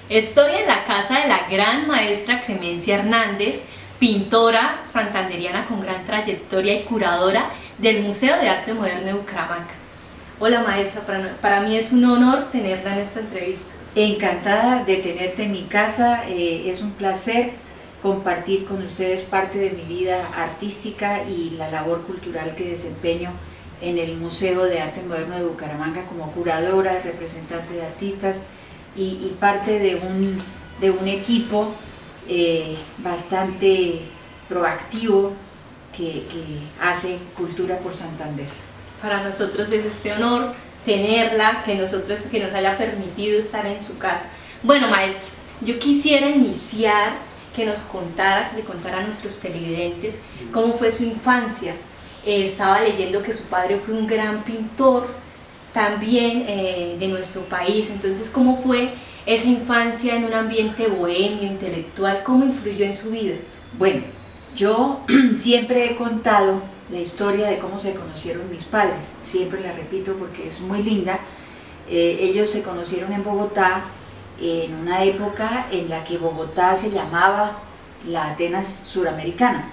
Estoy en la casa de la gran maestra Clemencia Hernández, pintora santanderiana con gran trayectoria y curadora del Museo de Arte Moderno de Bucaramanga. Hola maestra, para mí es un honor tenerla en esta entrevista. Encantada de tenerte en mi casa, es un placer compartir con ustedes parte de mi vida artística y la labor cultural que desempeño en el Museo de Arte Moderno de Bucaramanga como curadora, representante de artistas y parte de un equipo bastante proactivo que hace cultura por Santander. Para nosotros es este honor tenerla, que nos haya permitido estar en su casa. Bueno maestra, yo quisiera iniciar que le contara a nuestros televidentes cómo fue su infancia. Estaba leyendo que su padre fue un gran pintor también de nuestro país, entonces cómo fue esa infancia en un ambiente bohemio, intelectual, cómo influyó en su vida. Bueno, yo siempre he contado la historia de cómo se conocieron mis padres, siempre la repito porque es muy linda. Ellos se conocieron en Bogotá en una época en la que Bogotá se llamaba la Atenas suramericana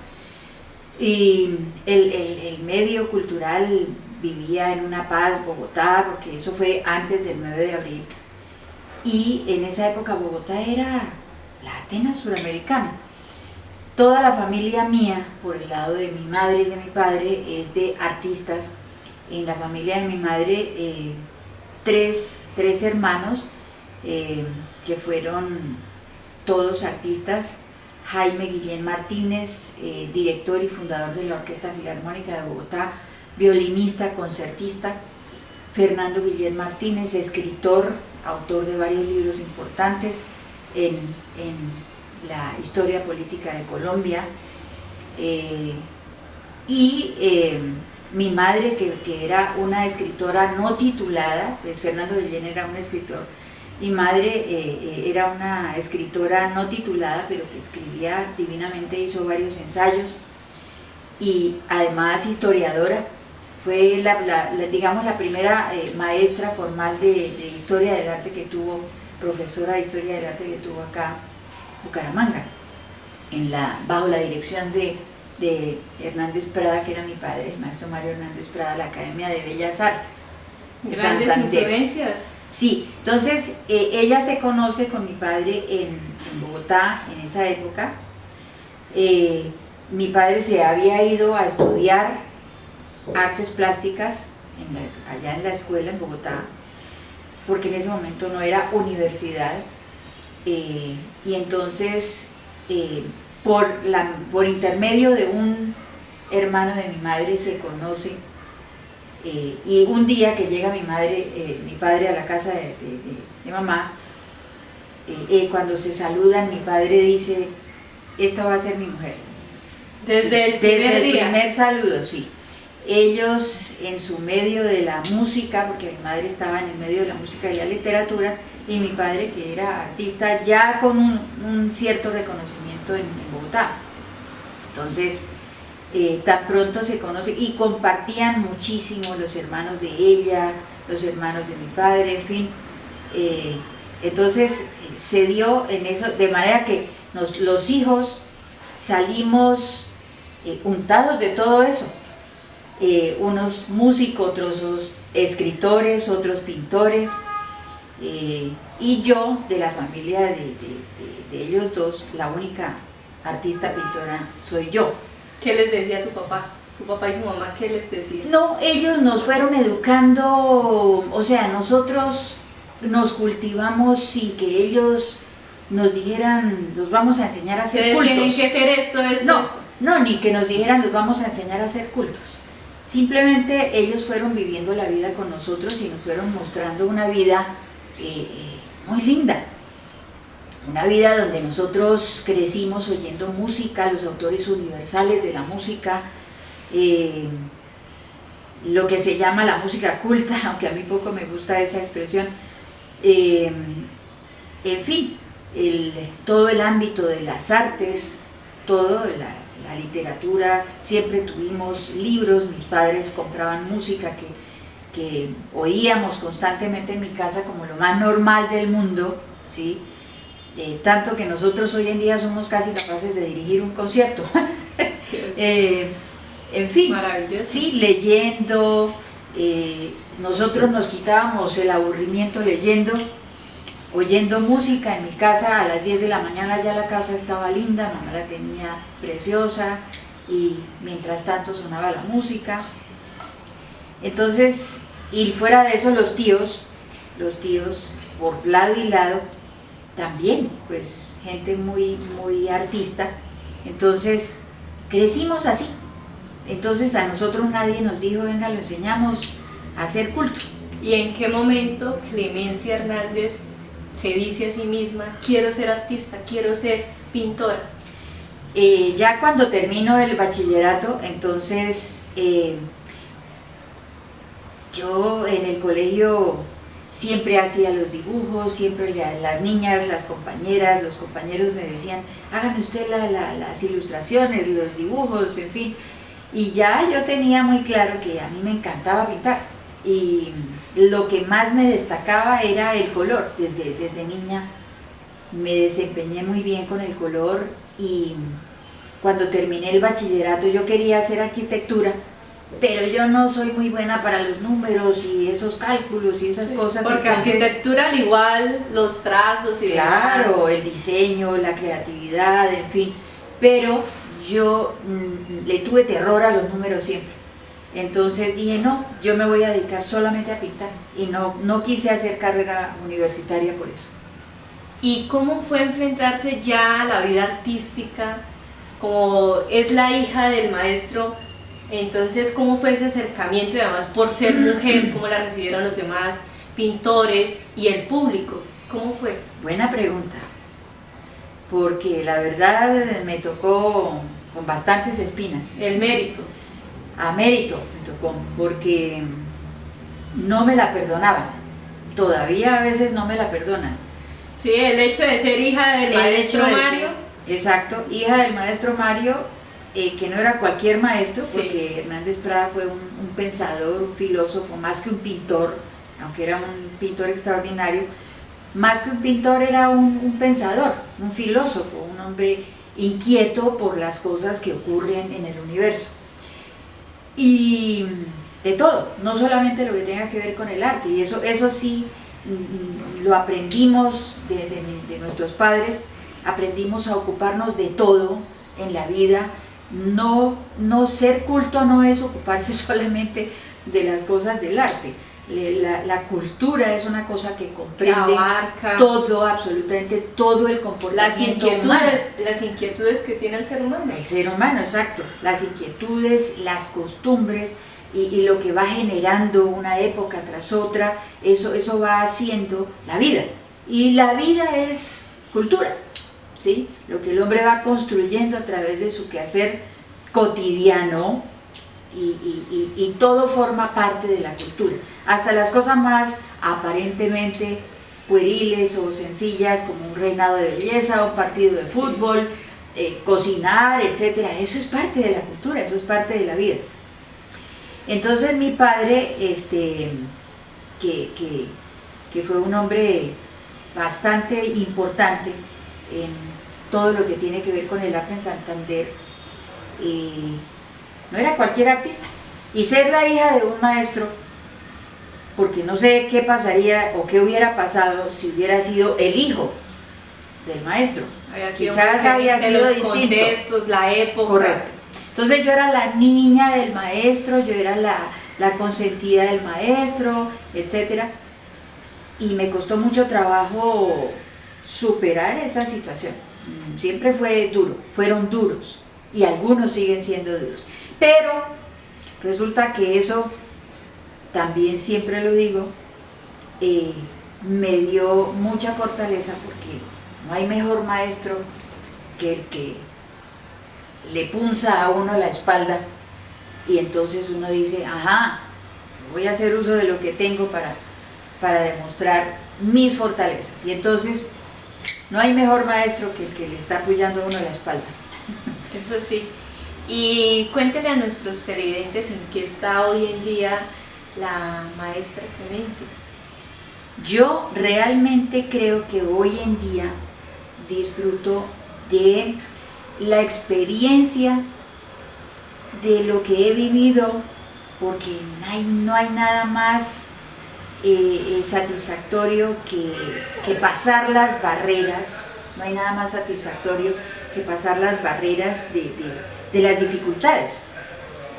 y el medio cultural vivía en una paz. Bogotá, porque eso fue antes del 9 de abril, y en esa época Bogotá era la Atenas suramericana. Toda la familia mía, por el lado de mi madre y de mi padre, es de artistas. En la familia de mi madre, tres hermanos que fueron todos artistas: Jaime Guillén Martínez, director y fundador de la Orquesta Filarmónica de Bogotá, violinista, concertista; Fernando Guillén Martínez, escritor, autor de varios libros importantes en la historia política de Colombia, mi madre, que era una escritora no titulada, pues Fernando Guillén era un escritor, mi madre era una escritora no titulada, pero que escribía divinamente, hizo varios ensayos, y además historiadora. Fue digamos la primera maestra formal de historia del arte que tuvo, profesora de historia del arte que tuvo acá Bucaramanga, bajo la dirección de Hernández Prada, que era mi padre, el maestro Mario Hernández Prada, la Academia de Bellas Artes de Grandes Santander. Influencias. Sí, entonces ella se conoce con mi padre en Bogotá en esa época. Mi padre se había ido a estudiar artes plásticas allá en la escuela en Bogotá, porque en ese momento no era universidad, y entonces por intermedio de un hermano de mi madre se conoce, y un día que llega mi padre a la casa de mamá, cuando se saludan, mi padre dice: esta va a ser mi mujer. Desde el primer saludo, sí. Ellos en su medio de la música, porque mi madre estaba en el medio de la música y la literatura, y mi padre, que era artista ya con un cierto reconocimiento en Bogotá. Entonces, tan pronto se conocen y compartían muchísimo los hermanos de ella, los hermanos de mi padre, en fin. Entonces se dio en eso, de manera que los hijos salimos untados de todo eso. Unos músicos, otros escritores, otros pintores, y yo, de la familia de ellos dos, la única artista pintora soy yo. ¿Qué les decía su papá? Su papá y su mamá, ¿qué les decían? No, ellos nos fueron educando, o sea, nosotros nos cultivamos sin que ellos nos dijeran: los vamos a enseñar a ser cultos. Tienen que ser esto. No, ni que nos dijeran: los vamos a enseñar a ser cultos. Simplemente ellos fueron viviendo la vida con nosotros y nos fueron mostrando una vida muy linda. Una vida donde nosotros crecimos oyendo música, los autores universales de la música, lo que se llama la música culta, aunque a mí poco me gusta esa expresión. En fin, todo el ámbito de las artes, todo la literatura, siempre tuvimos libros. Mis padres compraban música que oíamos constantemente en mi casa como lo más normal del mundo, ¿sí? tanto que nosotros hoy en día somos casi capaces de dirigir un concierto. En fin, Maravilloso. sí, leyendo, nosotros nos quitábamos el aburrimiento leyendo, oyendo música. En mi casa a las 10 de la mañana ya la casa estaba linda, mamá la tenía preciosa y mientras tanto sonaba la música. Entonces, y fuera de eso los tíos por lado y lado, también, pues gente muy, muy artista. Entonces, crecimos así. Entonces a nosotros nadie nos dijo, venga, lo enseñamos a hacer culto. ¿Y en qué momento Clemencia Hernández se dice a sí misma, quiero ser artista, quiero ser pintora? Ya cuando termino el bachillerato, entonces yo en el colegio siempre hacía los dibujos, siempre las niñas, las compañeras, los compañeros me decían, hágame usted las ilustraciones, los dibujos, en fin. Y ya yo tenía muy claro que a mí me encantaba pintar y lo que más me destacaba era el color. Desde niña me desempeñé muy bien con el color y cuando terminé el bachillerato yo quería hacer arquitectura, pero yo no soy muy buena para los números y esos cálculos y esas cosas. Porque entonces, arquitectura al igual, los trazos y claro, demás. el diseño, la creatividad, en fin, pero yo le tuve terror a los números siempre. Entonces dije, no, yo me voy a dedicar solamente a pintar y no quise hacer carrera universitaria por eso. ¿Y cómo fue enfrentarse ya a la vida artística? Como es la hija del maestro, entonces ¿cómo fue ese acercamiento? Y además por ser mujer, ¿cómo la recibieron los demás pintores y el público? ¿Cómo fue? Buena pregunta, porque la verdad me tocó con bastantes espinas. El mérito. A mérito me tocó, porque no me la perdonaban, todavía a veces no me la perdonan. Sí, el hecho de ser hija del maestro Mario. Exacto, hija del maestro Mario, que no era cualquier maestro, Sí. porque Hernández Prada fue un pensador, un filósofo, más que un pintor, aunque era un pintor extraordinario, más que un pintor era un pensador, un filósofo, un hombre inquieto por las cosas que ocurren en el universo. Y de todo, no solamente lo que tenga que ver con el arte, y eso sí lo aprendimos de nuestros padres, aprendimos a ocuparnos de todo en la vida. No ser culto no es ocuparse solamente de las cosas del arte. La cultura es una cosa que comprende Abarca todo, absolutamente todo el comportamiento humano. Las inquietudes que tiene el ser humano. El ser humano, exacto. Las inquietudes, las costumbres y lo que va generando una época tras otra, eso va haciendo la vida. Y la vida es cultura, ¿sí? Lo que el hombre va construyendo a través de su quehacer cotidiano y todo forma parte de la cultura. Hasta las cosas más aparentemente pueriles o sencillas como un reinado de belleza, un partido de fútbol, cocinar, etcétera, eso es parte de la cultura, eso es parte de la vida. Entonces mi padre, que fue un hombre bastante importante en todo lo que tiene que ver con el arte en Santander, no era cualquier artista, y ser la hija de un maestro, porque no sé qué pasaría o qué hubiera pasado si hubiera sido el hijo del maestro. Quizás había sido los distinto. Contextos, la época. Correcto. Entonces yo era la niña del maestro, yo era la consentida del maestro, etcétera, y me costó mucho trabajo superar esa situación. Siempre fue duro, fueron duros, y algunos siguen siendo duros, pero resulta que eso, también siempre lo digo, me dio mucha fortaleza, porque no hay mejor maestro que el que le punza a uno la espalda y entonces uno dice, ajá, voy a hacer uso de lo que tengo para demostrar mis fortalezas. Y entonces no hay mejor maestro que el que le está apoyando a uno la espalda. Eso sí. Y cuéntele a nuestros televidentes en qué está hoy en día la maestra Clemencia. Yo realmente creo que hoy en día disfruto de la experiencia, de lo que he vivido, porque no hay nada más satisfactorio que pasar las barreras, no hay nada más satisfactorio que pasar las barreras de las dificultades,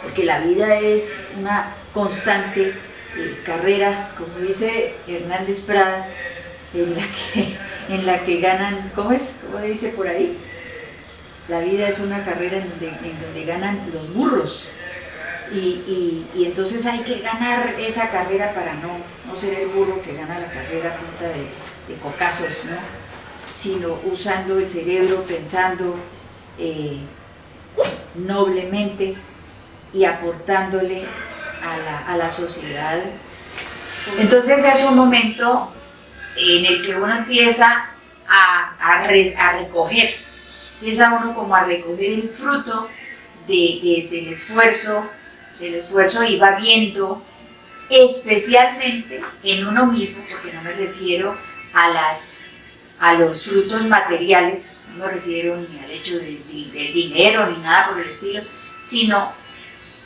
porque la vida es una constante carrera, como dice Hernández Prada, en la que ganan, ¿cómo es? ¿Cómo dice por ahí? La vida es una carrera en donde ganan los burros. Y entonces hay que ganar esa carrera para no ser el burro que gana la carrera a punta de cocazos, ¿no? Sino usando el cerebro, pensando noblemente y aportándole a la sociedad. Entonces es un momento en el que uno empieza a recoger, empieza uno como a recoger el fruto del esfuerzo y va viendo, especialmente en uno mismo, porque no me refiero a los frutos materiales, no me refiero ni al hecho del dinero ni nada por el estilo, sino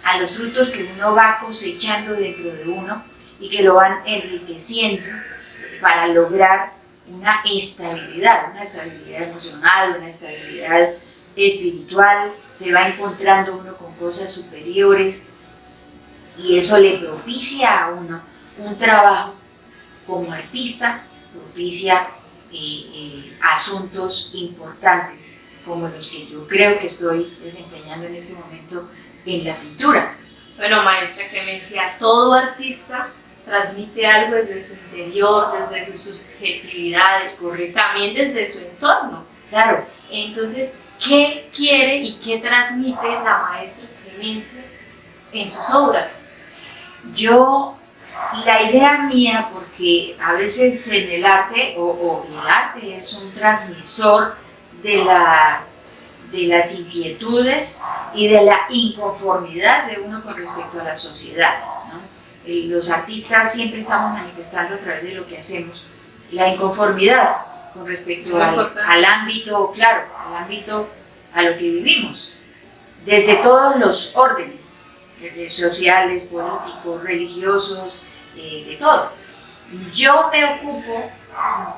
a los frutos que uno va cosechando dentro de uno y que lo van enriqueciendo para lograr una estabilidad emocional, una estabilidad espiritual, se va encontrando uno con cosas superiores y eso le propicia a uno un trabajo como artista, propicia asuntos importantes como los que yo creo que estoy desempeñando en este momento en la pintura. Bueno, maestra Clemencia, todo artista transmite algo desde su interior, desde sus subjetividades, Correcto. También desde su entorno. Claro. Entonces, ¿qué quiere y qué transmite la maestra Clemencia en sus obras? La idea mía, porque a veces en el arte, o el arte es un transmisor de las inquietudes y de la inconformidad de uno con respecto a la sociedad, ¿no? Los artistas siempre estamos manifestando a través de lo que hacemos la inconformidad con respecto al ámbito, claro, al ámbito a lo que vivimos, desde todos los órdenes, sociales, políticos, religiosos, de todo. Yo me ocupo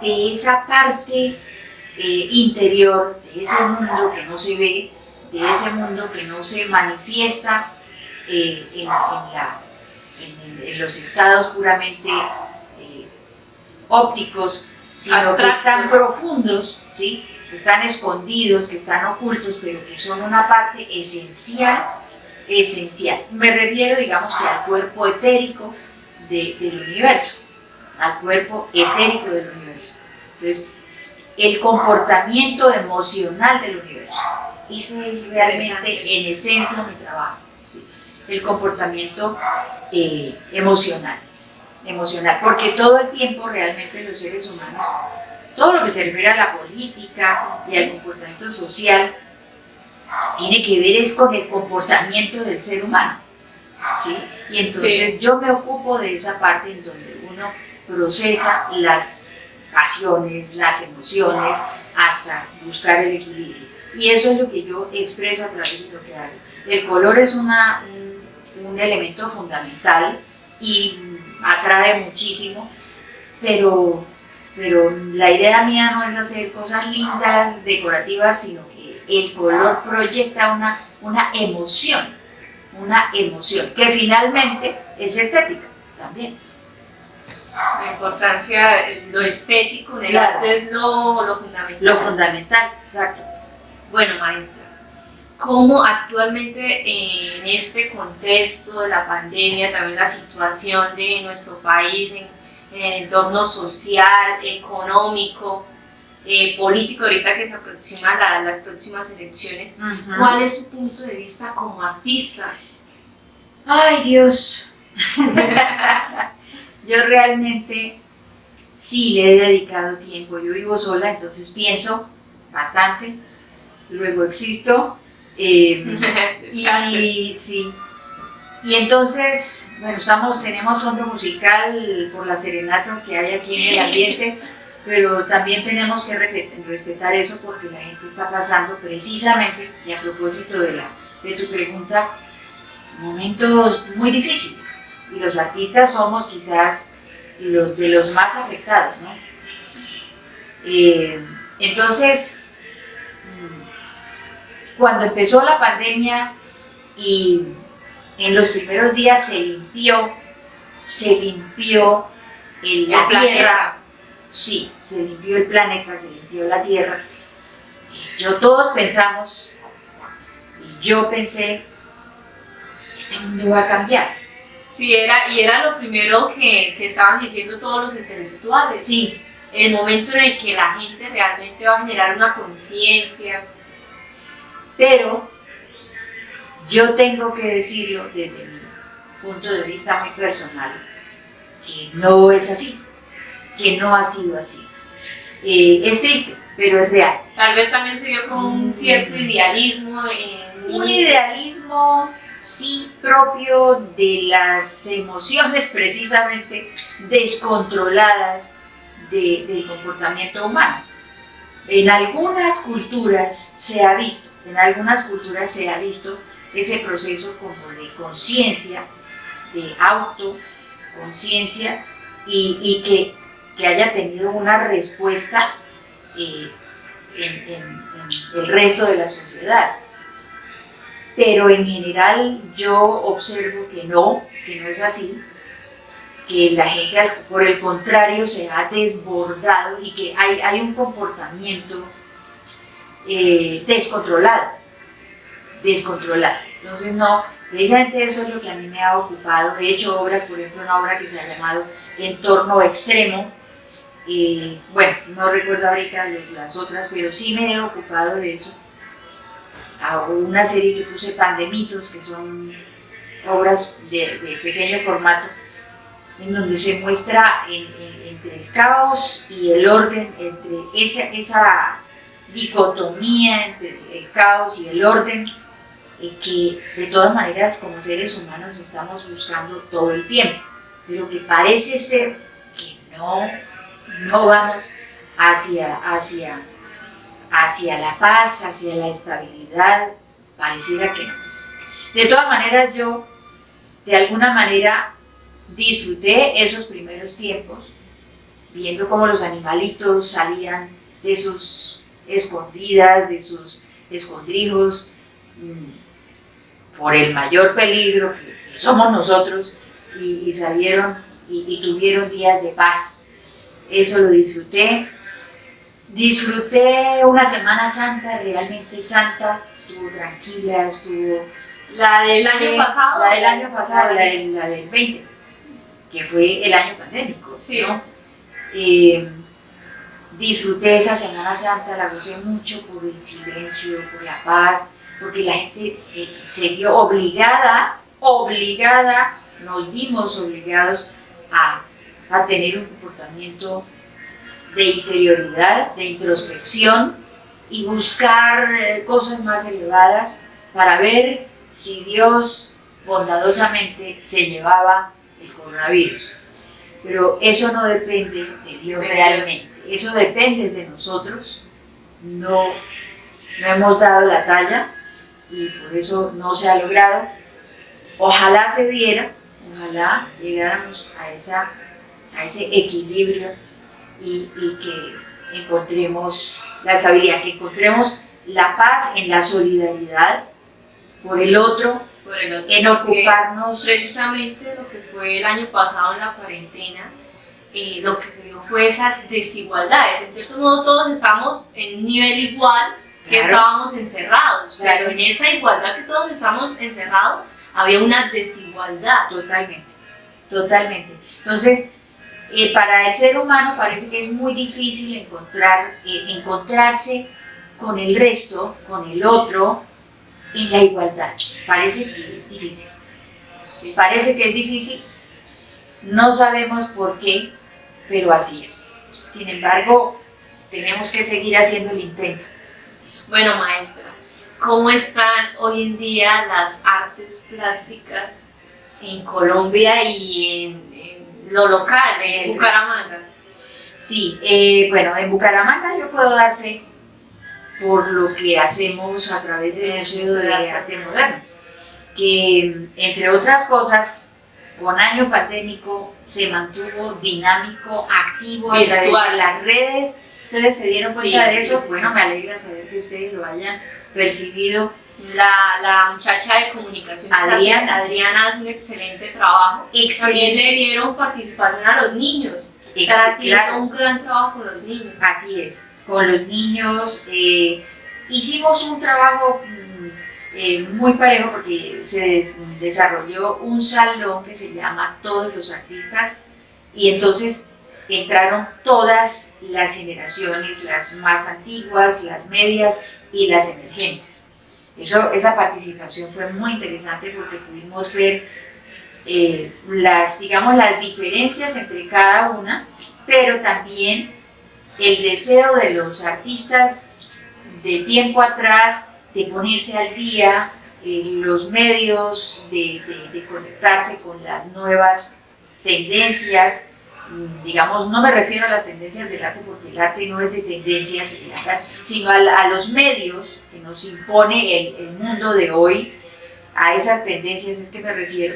de esa parte interior, de ese mundo que no se ve, de ese mundo que no se manifiesta en los estados puramente ópticos, sino abstractos, que están profundos, ¿sí? Que están escondidos, que están ocultos, pero que son una parte esencial. Me refiero, digamos, que al cuerpo etérico del universo, al cuerpo etérico del universo. Entonces, el comportamiento emocional del universo, eso es realmente en esencia mi trabajo, ¿sí? El comportamiento emocional, porque todo el tiempo realmente los seres humanos, todo lo que se refiere a la política y al comportamiento social, tiene que ver es con el comportamiento del ser humano, ¿sí? Y entonces yo me ocupo de esa parte en donde uno procesa las pasiones, las emociones, hasta buscar el equilibrio. Y eso es lo que yo expreso a través de lo que hago. El color es un elemento fundamental y atrae muchísimo, pero la idea mía no es hacer cosas lindas, decorativas, sino que el color proyecta una emoción, que finalmente es estética también. La importancia, lo estético en el arte es lo fundamental. Lo fundamental, exacto. Bueno, maestra, ¿cómo actualmente en este contexto de la pandemia, también la situación de nuestro país en el entorno social, económico, político, ahorita que se aproximan las próximas elecciones, ¿cuál es su punto de vista como artista? ¡Ay, Dios! Yo realmente sí le he dedicado tiempo. Yo vivo sola, entonces pienso bastante, luego existo, y sí. Y entonces, bueno, tenemos fondo musical por las serenatas que hay aquí en el ambiente, pero también tenemos que respetar eso porque la gente está pasando precisamente, y a propósito de tu pregunta, momentos muy difíciles. Y los artistas somos quizás de los más afectados, ¿no? Entonces, cuando empezó la pandemia y en los primeros días se limpió la tierra, sí, se limpió el planeta, se limpió la tierra. Todos pensamos, y yo pensé, este mundo va a cambiar. Sí, era lo primero que estaban diciendo todos los intelectuales. Sí. El momento en el que la gente realmente va a generar una conciencia. Pero yo tengo que decirlo desde mi punto de vista muy personal, que no es así, que no ha sido así. Es triste, pero es real. Tal vez también se vio con un cierto idealismo. Un idealismo, sí, propio de las emociones precisamente descontroladas del comportamiento humano. En algunas culturas se ha visto ese proceso como de conciencia, de autoconciencia y que haya tenido una respuesta en el resto de la sociedad. Pero en general yo observo que no es así, que la gente por el contrario se ha desbordado y que hay un comportamiento descontrolado. Entonces no, precisamente eso es lo que a mí me ha ocupado. He hecho obras, por ejemplo una obra que se ha llamado Entorno Extremo, bueno, no recuerdo ahorita las otras, pero sí me he ocupado de eso. Una serie que puse Pandemitos, que son obras de pequeño formato, en donde se muestra entre el caos y el orden, entre esa dicotomía entre el caos y el orden, que de todas maneras como seres humanos estamos buscando todo el tiempo, pero que parece ser que no vamos hacia la paz, hacia la estabilidad, pareciera que no. De todas maneras, yo de alguna manera disfruté esos primeros tiempos, viendo cómo los animalitos salían de sus escondidas, de sus escondrijos, por el mayor peligro que somos nosotros, y salieron y tuvieron días de paz. Eso lo disfruté. Disfruté una Semana Santa realmente santa, estuvo tranquila, estuvo... ¿La del año pasado? La del año pasado, la del 20, que fue el año pandémico, sí, ¿no? Disfruté esa Semana Santa, la gocé mucho por el silencio, por la paz, porque la gente se vio obligada, nos vimos obligados a tener un comportamiento de interioridad, de introspección y buscar cosas más elevadas para ver si Dios bondadosamente se llevaba el coronavirus. Pero eso no depende de Dios realmente, eso depende de nosotros. No hemos dado la talla y por eso no se ha logrado. Ojalá se diera, ojalá llegáramos a ese equilibrio y que encontremos la estabilidad, que encontremos la paz en la solidaridad por el otro, en ocuparnos. Precisamente lo que fue el año pasado en la cuarentena, lo que se dio fue esas desigualdades. En cierto modo todos estamos en un nivel igual que estábamos encerrados, pero en esa igualdad que todos estamos encerrados había una desigualdad. Totalmente. Entonces, para el ser humano parece que es muy difícil encontrarse con el resto, con el otro, en la igualdad. Parece que es difícil. Sí. Parece que es difícil. No sabemos por qué, pero así es. Sin embargo, tenemos que seguir haciendo el intento. Bueno, maestra, ¿cómo están hoy en día las artes plásticas en Colombia y en lo local, en Bucaramanga? Sí, bueno, en Bucaramanga yo puedo dar fe por lo que hacemos a través del Museo de Arte Moderno, que entre otras cosas, con año pandémico se mantuvo dinámico, activo a través de las redes. ¿Ustedes se dieron cuenta de eso? Sí. Bueno, me alegra saber que ustedes lo hayan percibido. La muchacha de comunicación Adriana hace un excelente trabajo. También le dieron participación a los niños. Están haciendo un gran trabajo con los niños. Así es, con los niños. Hicimos un trabajo muy parejo porque se desarrolló un salón que se llama Todos los Artistas, y entonces entraron todas las generaciones, las más antiguas, las medias y las emergentes. Esa participación fue muy interesante porque pudimos ver las diferencias entre cada una, pero también el deseo de los artistas de tiempo atrás de ponerse al día, los medios de conectarse con las nuevas tendencias. Digamos, no me refiero a las tendencias del arte porque el arte no es de tendencias, sino a los medios que nos impone el mundo de hoy. A esas tendencias es que me refiero,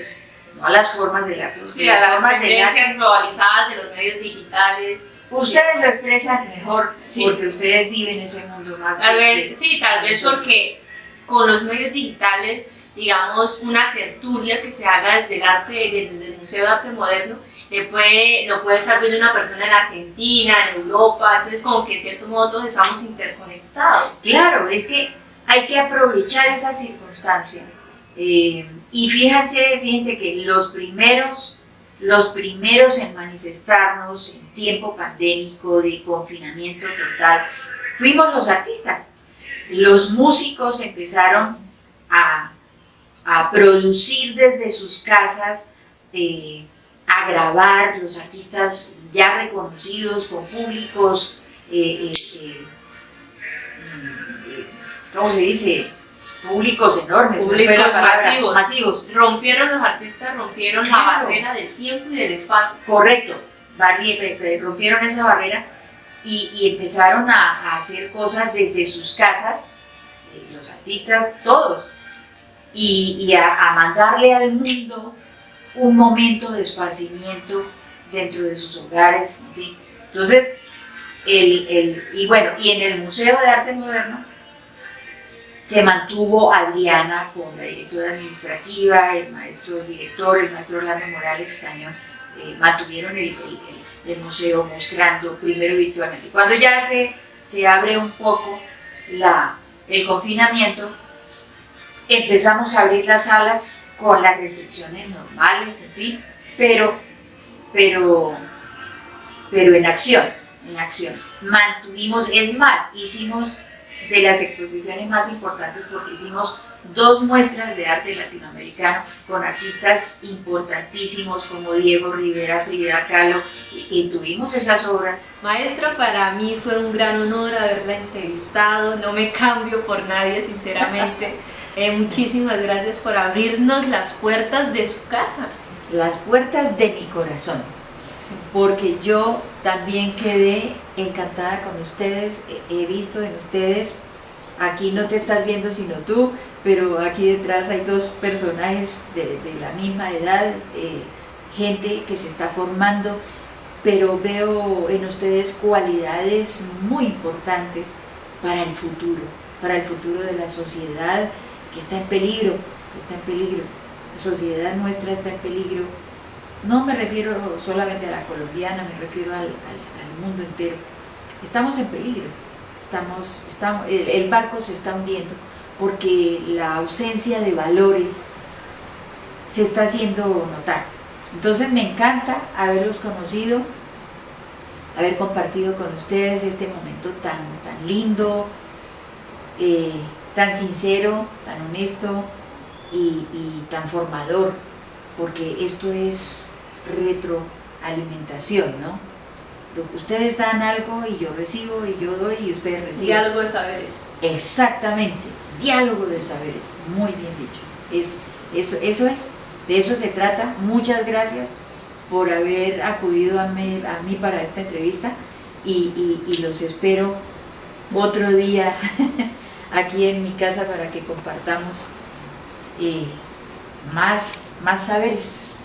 no a las formas del arte. Sí, a las tendencias globalizadas de los medios digitales. Ustedes lo expresan mejor, sí, porque ustedes viven ese mundo más. Tal vez porque con los medios digitales, digamos, una tertulia que se haga desde el arte, desde el Museo de Arte Moderno, lo puede estar viendo una persona en Argentina, en Europa, entonces como que en cierto modo todos estamos interconectados. Claro, es que hay que aprovechar esa circunstancia. Y fíjense que los primeros en manifestarnos en tiempo pandémico de confinamiento total fuimos los artistas. Los músicos empezaron a producir desde sus casas, a grabar, los artistas ya reconocidos con públicos, ¿cómo se dice? Públicos enormes, públicos masivos. Los artistas rompieron la barrera del tiempo y del espacio. Correcto, rompieron esa barrera y empezaron a hacer cosas desde sus casas, los artistas todos, y a mandarle al mundo un momento de esparcimiento dentro de sus hogares, en fin. Entonces, y en el Museo de Arte Moderno se mantuvo Adriana con la directora administrativa, el maestro Orlando Morales Cañón, mantuvieron el museo mostrando primero virtualmente. Cuando ya se abre un poco el confinamiento, empezamos a abrir las salas con las restricciones normales, en fin, pero en acción. Mantuvimos, es más, hicimos de las exposiciones más importantes porque hicimos 2 muestras de arte latinoamericano con artistas importantísimos como Diego Rivera, Frida Kahlo, y tuvimos esas obras. Maestra, para mí fue un gran honor haberla entrevistado, no me cambio por nadie, sinceramente. Muchísimas gracias por abrirnos las puertas de su casa. Las puertas de mi corazón, porque yo también quedé encantada con ustedes, he visto en ustedes, aquí no te estás viendo sino tú, pero aquí detrás hay 2 personajes de la misma edad, gente que se está formando, pero veo en ustedes cualidades muy importantes para el futuro de la sociedad, que está en peligro, la sociedad nuestra está en peligro. No me refiero solamente a la colombiana, me refiero al mundo entero. Estamos en peligro, el barco se está hundiendo porque la ausencia de valores se está haciendo notar. Entonces me encanta haberlos conocido, haber compartido con ustedes este momento tan lindo, tan sincero, tan honesto y tan formador, porque esto es retroalimentación, ¿no? Ustedes dan algo y yo recibo, y yo doy y ustedes reciben. Diálogo de saberes. Exactamente, diálogo de saberes, muy bien dicho. De eso se trata. Muchas gracias por haber acudido a mí para esta entrevista y los espero otro día aquí en mi casa para que compartamos más saberes.